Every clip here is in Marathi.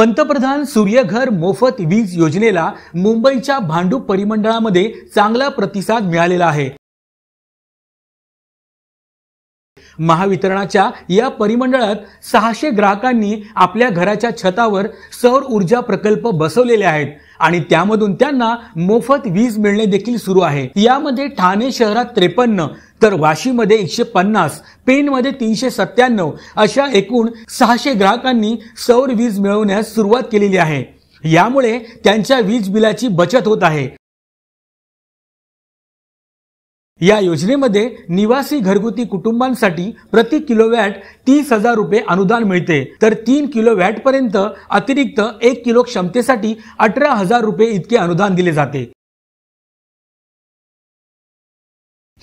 पंतप्रधान सूर्यघर मोफत वीज योजनेला मुंबईच्या भांडूप परिमंडळामध्ये चांगला प्रतिसाद मिळालेला आहे। महावितरणाच्या या परिमंडळात 600 ग्राहकांनी आपल्या घराच्या छतावर सौर ऊर्जा प्रकल्प बसवलेले आहेत आणि त्यामधून त्यांना मोफत वीज मिळणे देखील सुरू आहे। यामध्ये ठाणे शहरात 53 तर वाशीमध्ये 150, पेणमध्ये 397 अशा एकूण 600 ग्राहकांनी सौर वीज मिळवण्यास सुरुवात केलेली आहे। यामुळे त्यांच्या वीज बिलाची बचत होत आहे। या योजनेमध्ये निवासी घरगुती कुटुंबांसाठी प्रति किलोवॅट 30,000 रुपये अनुदान मिळते, तर 3 किलोवॅट पर्यंत अतिरिक्त 1 किलो क्षमतेसाठी 18,000 रुपये इतके अनुदान दिले जाते।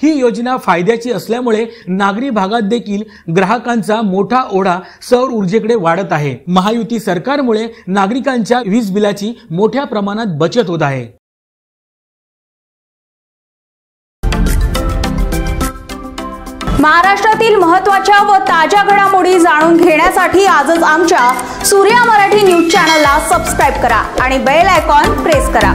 ही योजना फायद्याची असल्यामुळे नागरी भागात देखील ग्राहकांचा मोठा ओढा सौर ऊर्जेकडे वाढत आहे। महायुती सरकारमुळे नागरिकांच्या वीज बिलाची मोठ्या प्रमाणात बचत होत आहे। महाराष्ट्रातील महत्त्वाच्या व ताज्या घडामोडी जाणून घेण्यासाठी आजच आमच्या सूर्या मराठी न्यूज चॅनलला सबस्क्राइब करा आणि बेल आयकॉन प्रेस करा।